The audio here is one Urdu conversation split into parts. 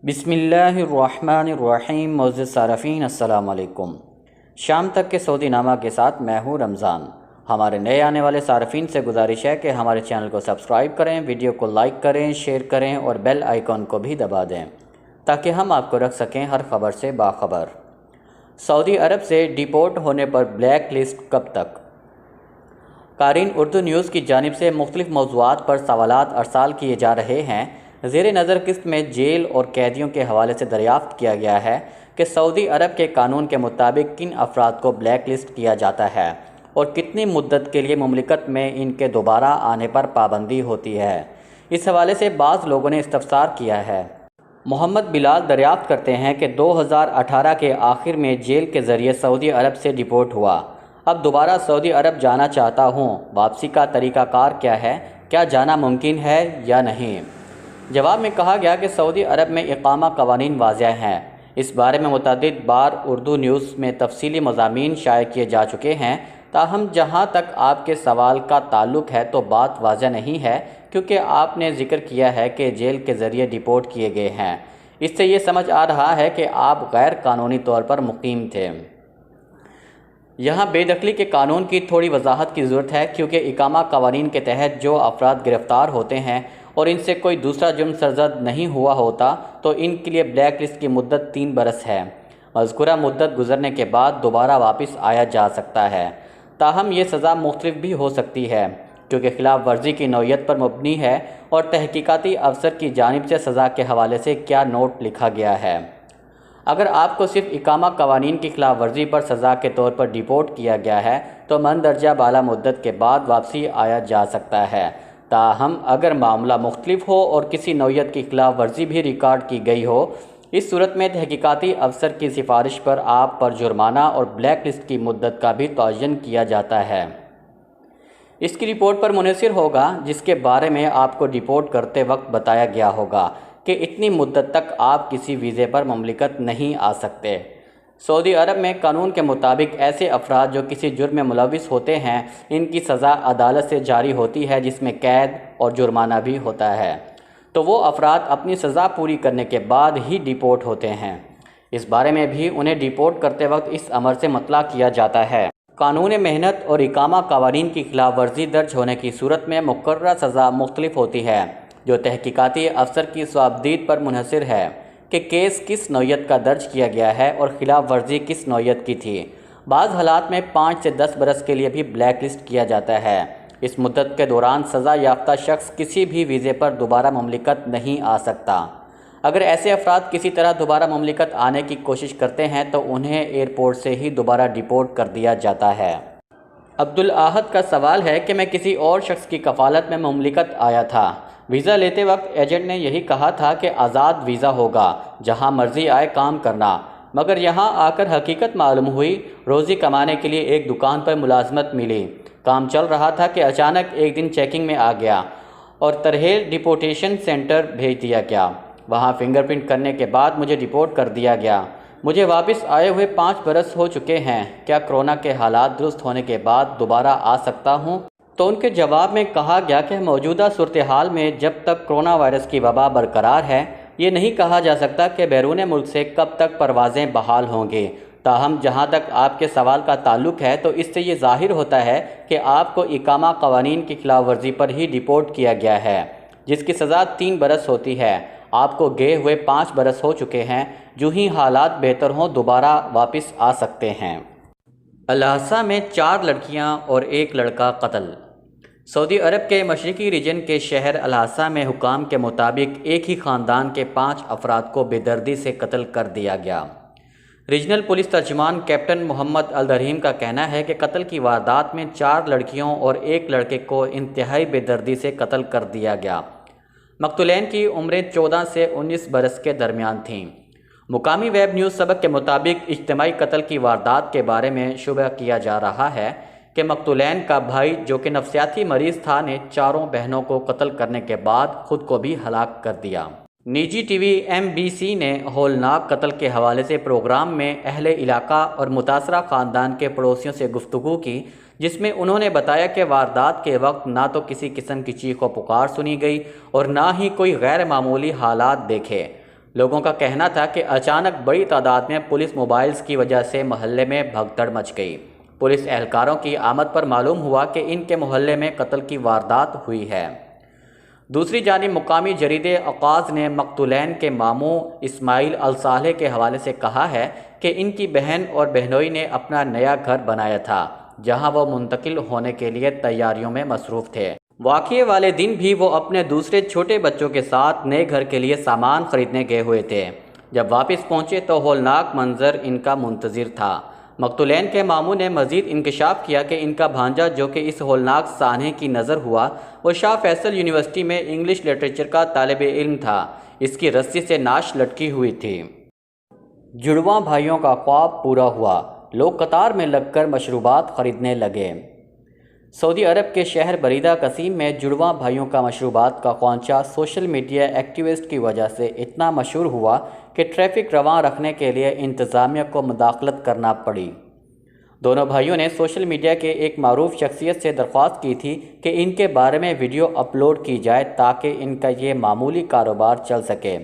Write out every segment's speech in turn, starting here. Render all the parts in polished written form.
بسم اللہ الرحمن الرحیم۔ معزز صارفین السلام علیکم۔ شام تک کے سعودی نامہ کے ساتھ میں ہوں رمضان۔ ہمارے نئے آنے والے صارفین سے گزارش ہے کہ ہمارے چینل کو سبسکرایب کریں، ویڈیو کو لائک کریں، شیئر کریں اور بیل آئیکن کو بھی دبا دیں تاکہ ہم آپ کو رکھ سکیں ہر خبر سے باخبر۔ سعودی عرب سے ڈیپورٹ ہونے پر بلیک لسٹ کب تک؟ کریں اردو نیوز کی جانب سے مختلف موضوعات پر سوالات ارسال کیے جا رہے ہیں۔ زیر نظر قسط میں جیل اور قیدیوں کے حوالے سے دریافت کیا گیا ہے کہ سعودی عرب کے قانون کے مطابق کن افراد کو بلیک لسٹ کیا جاتا ہے اور کتنی مدت کے لیے مملکت میں ان کے دوبارہ آنے پر پابندی ہوتی ہے۔ اس حوالے سے بعض لوگوں نے استفسار کیا ہے۔ محمد بلال دریافت کرتے ہیں کہ 2018 کے آخر میں جیل کے ذریعے سعودی عرب سے ڈیپورٹ ہوا۔ اب دوبارہ سعودی عرب جانا چاہتا ہوں، واپسی کا طریقہ کار کیا ہے؟ کیا جانا ممکن ہے یا نہیں؟ جواب میں کہا گیا کہ سعودی عرب میں اقامہ قوانین واضح ہیں۔ اس بارے میں متعدد بار اردو نیوز میں تفصیلی مضامین شائع کیے جا چکے ہیں، تاہم جہاں تک آپ کے سوال کا تعلق ہے تو بات واضح نہیں ہے، کیونکہ آپ نے ذکر کیا ہے کہ جیل کے ذریعے ڈیپورٹ کیے گئے ہیں۔ اس سے یہ سمجھ آ رہا ہے کہ آپ غیر قانونی طور پر مقیم تھے۔ یہاں بے دخلی کے قانون کی تھوڑی وضاحت کی ضرورت ہے، کیونکہ اقامہ قوانین کے تحت جو افراد گرفتار ہوتے ہیں اور ان سے کوئی دوسرا جرم سرزد نہیں ہوا ہوتا تو ان کے لیے بلیک لسٹ کی مدت 3 برس ہے۔ مذکورہ مدت گزرنے کے بعد دوبارہ واپس آیا جا سکتا ہے، تاہم یہ سزا مختلف بھی ہو سکتی ہے، کیونکہ خلاف ورزی کی نوعیت پر مبنی ہے اور تحقیقاتی افسر کی جانب سے سزا کے حوالے سے کیا نوٹ لکھا گیا ہے۔ اگر آپ کو صرف اقامہ قوانین کی خلاف ورزی پر سزا کے طور پر ڈیپورٹ کیا گیا ہے تو مندرجہ بالا مدت کے بعد واپسی آیا جا سکتا ہے، تاہم اگر معاملہ مختلف ہو اور کسی نوعیت کی خلاف ورزی بھی ریکارڈ کی گئی ہو، اس صورت میں تحقیقاتی افسر کی سفارش پر آپ پر جرمانہ اور بلیک لسٹ کی مدت کا بھی تعین کیا جاتا ہے۔ اس کی رپورٹ پر منحصر ہوگا، جس کے بارے میں آپ کو ڈیپورٹ کرتے وقت بتایا گیا ہوگا کہ اتنی مدت تک آپ کسی ویزے پر مملکت نہیں آ سکتے۔ سعودی عرب میں قانون کے مطابق ایسے افراد جو کسی جرم میں ملوث ہوتے ہیں، ان کی سزا عدالت سے جاری ہوتی ہے، جس میں قید اور جرمانہ بھی ہوتا ہے، تو وہ افراد اپنی سزا پوری کرنے کے بعد ہی ڈیپورٹ ہوتے ہیں۔ اس بارے میں بھی انہیں ڈیپورٹ کرتے وقت اس امر سے مطلع کیا جاتا ہے۔ قانون محنت اور اقامہ قوانین کی خلاف ورزی درج ہونے کی صورت میں مقررہ سزا مختلف ہوتی ہے، جو تحقیقاتی افسر کی صوابدید پر منحصر ہے کہ کیس کس نوعیت کا درج کیا گیا ہے اور خلاف ورزی کس نوعیت کی تھی۔ بعض حالات میں 5 سے 10 برس کے لیے بھی بلیک لسٹ کیا جاتا ہے۔ اس مدت کے دوران سزا یافتہ شخص کسی بھی ویزے پر دوبارہ مملکت نہیں آ سکتا۔ اگر ایسے افراد کسی طرح دوبارہ مملکت آنے کی کوشش کرتے ہیں تو انہیں ایئرپورٹ سے ہی دوبارہ ڈیپورٹ کر دیا جاتا ہے۔ عبدالاحد کا سوال ہے کہ میں کسی اور شخص کی کفالت میں مملکت آیا تھا۔ ویزا لیتے وقت ایجنٹ نے یہی کہا تھا کہ آزاد ویزا ہوگا، جہاں مرضی آئے کام کرنا، مگر یہاں آ کر حقیقت معلوم ہوئی۔ روزی کمانے کے لیے ایک دکان پر ملازمت ملی، کام چل رہا تھا کہ اچانک ایک دن چیکنگ میں آ گیا اور ترحیل ڈیپورٹیشن سینٹر بھیج دیا گیا۔ وہاں فنگر پرنٹ کرنے کے بعد مجھے ڈیپورٹ کر دیا گیا۔ مجھے واپس آئے ہوئے 5 برس ہو چکے ہیں۔ کیا کورونا کے حالات درست ہونے کے بعد دوبارہ آ سکتا ہوں؟ تو ان کے جواب میں کہا گیا کہ موجودہ صورتحال میں جب تک کورونا وائرس کی وبا برقرار ہے، یہ نہیں کہا جا سکتا کہ بیرون ملک سے کب تک پروازیں بحال ہوں گی۔ تاہم جہاں تک آپ کے سوال کا تعلق ہے تو اس سے یہ ظاہر ہوتا ہے کہ آپ کو اقامہ قوانین کی خلاف ورزی پر ہی ڈیپورٹ کیا گیا ہے، جس کی سزا 3 برس ہوتی ہے۔ آپ کو گئے ہوئے 5 برس ہو چکے ہیں۔ جو ہی حالات بہتر ہوں دوبارہ واپس آ سکتے ہیں۔ الحسا میں 4 لڑکیاں اور 1 لڑکا قتل۔ سعودی عرب کے مشرقی ریجن کے شہر الحسا میں حکام کے مطابق ایک ہی خاندان کے 5 افراد کو بے دردی سے قتل کر دیا گیا۔ ریجنل پولیس ترجمان کیپٹن محمد الدرہیم کا کہنا ہے کہ قتل کی واردات میں 4 لڑکیوں اور 1 لڑکے کو انتہائی بے دردی سے قتل کر دیا گیا۔ مقتولین کی عمریں 14 سے 19 برس کے درمیان تھیں۔ مقامی ویب نیوز سبق کے مطابق اجتماعی قتل کی واردات کے بارے میں شبہ کیا جا رہا ہے کہ مقتولین کا بھائی، جو کہ نفسیاتی مریض تھا، نے 4 بہنوں کو قتل کرنے کے بعد خود کو بھی ہلاک کر دیا۔ نجی ٹی وی MBC نے ہولناک قتل کے حوالے سے پروگرام میں اہل علاقہ اور متاثرہ خاندان کے پڑوسیوں سے گفتگو کی، جس میں انہوں نے بتایا کہ واردات کے وقت نہ تو کسی قسم کی چیخ و پکار سنی گئی اور نہ ہی کوئی غیر معمولی حالات دیکھے۔ لوگوں کا کہنا تھا کہ اچانک بڑی تعداد میں پولیس موبائلز کی وجہ سے محلے میں بھگدڑ مچ گئی۔ پولیس اہلکاروں کی آمد پر معلوم ہوا کہ ان کے محلے میں قتل کی واردات ہوئی ہے۔ دوسری جانب مقامی جریدے آغاز نے مقتولین کے ماموں اسماعیل الصالح کے حوالے سے کہا ہے کہ ان کی بہن اور بہنوئی نے اپنا نیا گھر بنایا تھا، جہاں وہ منتقل ہونے کے لیے تیاریوں میں مصروف تھے۔ واقعے والے دن بھی وہ اپنے دوسرے چھوٹے بچوں کے ساتھ نئے گھر کے لیے سامان خریدنے گئے ہوئے تھے۔ جب واپس پہنچے تو ہولناک منظر ان کا منتظر تھا۔ مقتولین کے ماموں نے مزید انکشاف کیا کہ ان کا بھانجا جو کہ اس ہولناک سانحے کی نظر ہوا، وہ شاہ فیصل یونیورسٹی میں انگلش لٹریچر کا طالب علم تھا۔ اس کی رسی سے نعش لٹکی ہوئی تھی۔ جڑواں بھائیوں کا خواب پورا ہوا، لوگ قطار میں لگ کر مشروبات خریدنے لگے۔ سعودی عرب کے شہر بریدہ قصیم میں جڑواں بھائیوں کا مشروبات کا خوانچہ سوشل میڈیا ایکٹیوسٹ کی وجہ سے اتنا مشہور ہوا کہ ٹریفک رواں رکھنے کے لیے انتظامیہ کو مداخلت کرنا پڑی۔ دونوں بھائیوں نے سوشل میڈیا کے ایک معروف شخصیت سے درخواست کی تھی کہ ان کے بارے میں ویڈیو اپلوڈ کی جائے تاکہ ان کا یہ معمولی کاروبار چل سکے۔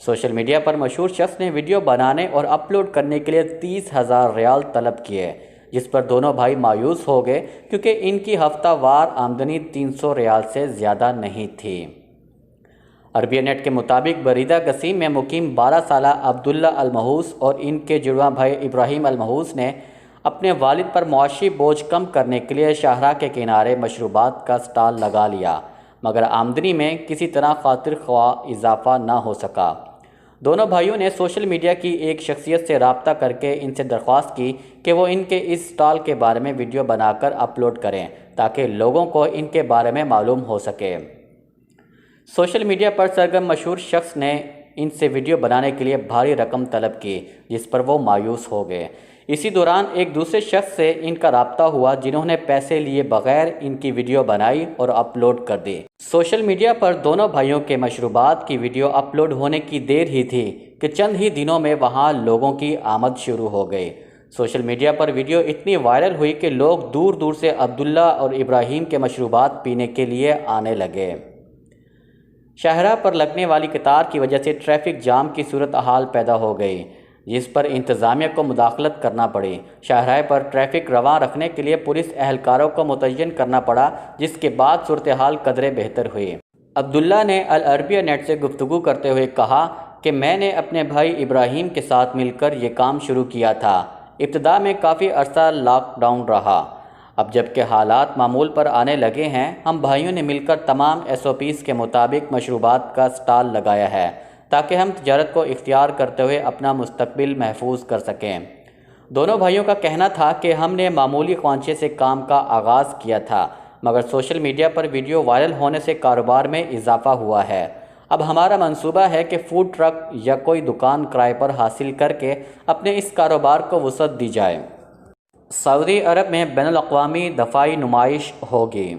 سوشل میڈیا پر مشہور شخص نے ویڈیو بنانے اور اپلوڈ کرنے کے لیے 30,000 ریال طلب کیے، جس پر دونوں بھائی مایوس ہو گئے کیونکہ ان کی ہفتہ وار آمدنی 300 ریال سے زیادہ نہیں تھی۔ عربیہ نیٹ کے مطابق بریدہ قصیم میں مقیم 12 سالہ عبداللہ المحوس اور ان کے جڑواں بھائی ابراہیم المحوس نے اپنے والد پر معاشی بوجھ کم کرنے کے لیے شاہراہ کے کنارے مشروبات کا سٹال لگا لیا، مگر آمدنی میں کسی طرح خاطر خواہ اضافہ نہ ہو سکا۔ دونوں بھائیوں نے سوشل میڈیا کی ایک شخصیت سے رابطہ کر کے ان سے درخواست کی کہ وہ ان کے اس سٹال کے بارے میں ویڈیو بنا کر اپلوڈ کریں تاکہ لوگوں کو ان کے بارے میں معلوم ہو سکے۔ سوشل میڈیا پر سرگرم مشہور شخص نے ان سے ویڈیو بنانے کے لیے بھاری رقم طلب کی، جس پر وہ مایوس ہو گئے۔ اسی دوران ایک دوسرے شخص سے ان کا رابطہ ہوا جنہوں نے پیسے لیے بغیر ان کی ویڈیو بنائی اور اپلوڈ کر دی۔ سوشل میڈیا پر دونوں بھائیوں کے مشروبات کی ویڈیو اپلوڈ ہونے کی دیر ہی تھی کہ چند ہی دنوں میں وہاں لوگوں کی آمد شروع ہو گئی۔ سوشل میڈیا پر ویڈیو اتنی وائرل ہوئی کہ لوگ دور دور سے عبداللہ اور ابراہیم کے مشروبات پینے کے لیے آنے لگے۔ شاہراہ پر لگنے والی قطار کی وجہ سے ٹریفک جام کی صورتحال پیدا ہو گئی، جس پر انتظامیہ کو مداخلت کرنا پڑی۔ شاہراہ پر ٹریفک رواں رکھنے کے لیے پولیس اہلکاروں کو متعین کرنا پڑا، جس کے بعد صورتحال قدرے بہتر ہوئی۔ عبداللہ نے العربیہ نیٹ سے گفتگو کرتے ہوئے کہا کہ میں نے اپنے بھائی ابراہیم کے ساتھ مل کر یہ کام شروع کیا تھا۔ ابتدا میں کافی عرصہ لاک ڈاؤن رہا، اب جب کہ حالات معمول پر آنے لگے ہیں، ہم بھائیوں نے مل کر تمام SOPs کے مطابق مشروبات کا سٹال لگایا ہے تاکہ ہم تجارت کو اختیار کرتے ہوئے اپنا مستقبل محفوظ کر سکیں۔ دونوں بھائیوں کا کہنا تھا کہ ہم نے معمولی خوانچے سے کام کا آغاز کیا تھا، مگر سوشل میڈیا پر ویڈیو وائرل ہونے سے کاروبار میں اضافہ ہوا ہے۔ اب ہمارا منصوبہ ہے کہ فوڈ ٹرک یا کوئی دکان کرائے پر حاصل کر کے اپنے اس کاروبار کو وسعت دی جائے۔ سعودی عرب میں بین الاقوامی دفاعی نمائش ہوگی۔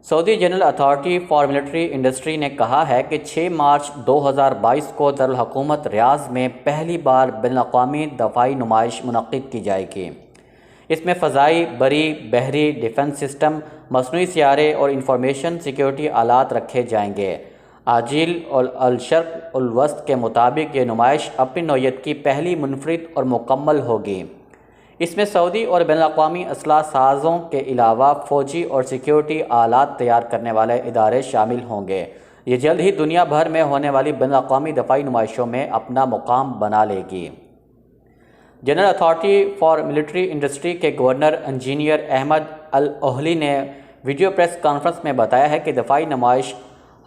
Saudi general authority for military industry نے کہا ہے کہ 6 مارچ 2022 کو دارالحکومت ریاض میں پہلی بار بین الاقوامی دفاعی نمائش منعقد کی جائے گی۔ اس میں فضائی، بری، بحری، ڈیفنس سسٹم، مصنوعی سیارے اور انفارمیشن سیکیورٹی آلات رکھے جائیں گے۔ آجیل اور الشرق الوسط کے مطابق یہ نمائش اپنی نوعیت کی پہلی منفرد اور مکمل ہوگی۔ اس میں سعودی اور بین الاقوامی اسلحہ سازوں کے علاوہ فوجی اور سیکیورٹی آلات تیار کرنے والے ادارے شامل ہوں گے۔ یہ جلد ہی دنیا بھر میں ہونے والی بین الاقوامی دفاعی نمائشوں میں اپنا مقام بنا لے گی۔ General authority for military industry کے گورنر انجینئر احمد الاہلی نے ویڈیو پریس کانفرنس میں بتایا ہے کہ دفاعی نمائش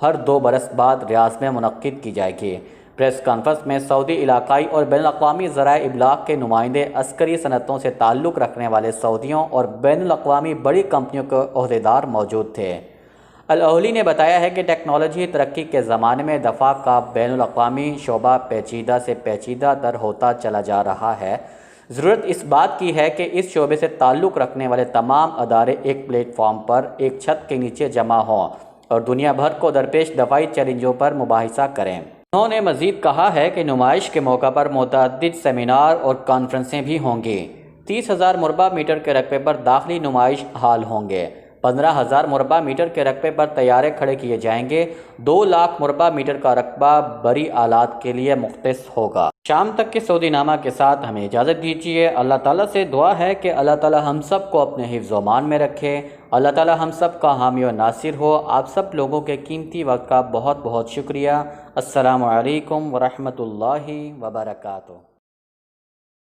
ہر 2 برس بعد ریاض میں منعقد کی جائے گی۔ پریس کانفرنس میں سعودی علاقائی اور بین الاقوامی ذرائع ابلاغ کے نمائندے، عسکری صنعتوں سے تعلق رکھنے والے سعودیوں اور بین الاقوامی بڑی کمپنیوں کے عہدیدار موجود تھے۔ الاہلی نے بتایا ہے کہ ٹیکنالوجی ترقی کے زمانے میں دفاع کا بین الاقوامی شعبہ پیچیدہ سے پیچیدہ تر ہوتا چلا جا رہا ہے۔ ضرورت اس بات کی ہے کہ اس شعبے سے تعلق رکھنے والے تمام ادارے ایک پلیٹ فارم پر ایک چھت کے نیچے جمع ہوں اور دنیا بھر کو درپیش دفاعی چیلنجوں پر مباحثہ کریں۔ انہوں نے مزید کہا ہے کہ نمائش کے موقع پر متعدد سیمینار اور کانفرنسیں بھی ہوں گی۔ 30,000 مربع میٹر کے رقبے پر داخلی نمائش ہال ہوں گے۔ 15,000 مربع میٹر کے رقبے پر طیارے کھڑے کیے جائیں گے۔ 2 لاکھ مربع میٹر کا رقبہ بڑی آلات کے لیے مختص ہوگا۔ شام تک کے سعودی نامہ کے ساتھ ہمیں اجازت دیجیے۔ اللہ تعالیٰ سے دعا ہے کہ اللہ تعالیٰ ہم سب کو اپنے حفظ و امان میں رکھے۔ اللہ تعالیٰ ہم سب کا حامی و ناصر ہو۔ آپ سب لوگوں کے قیمتی وقت کا بہت بہت شکریہ۔ السلام علیکم ورحمۃ اللہ وبرکاتہ۔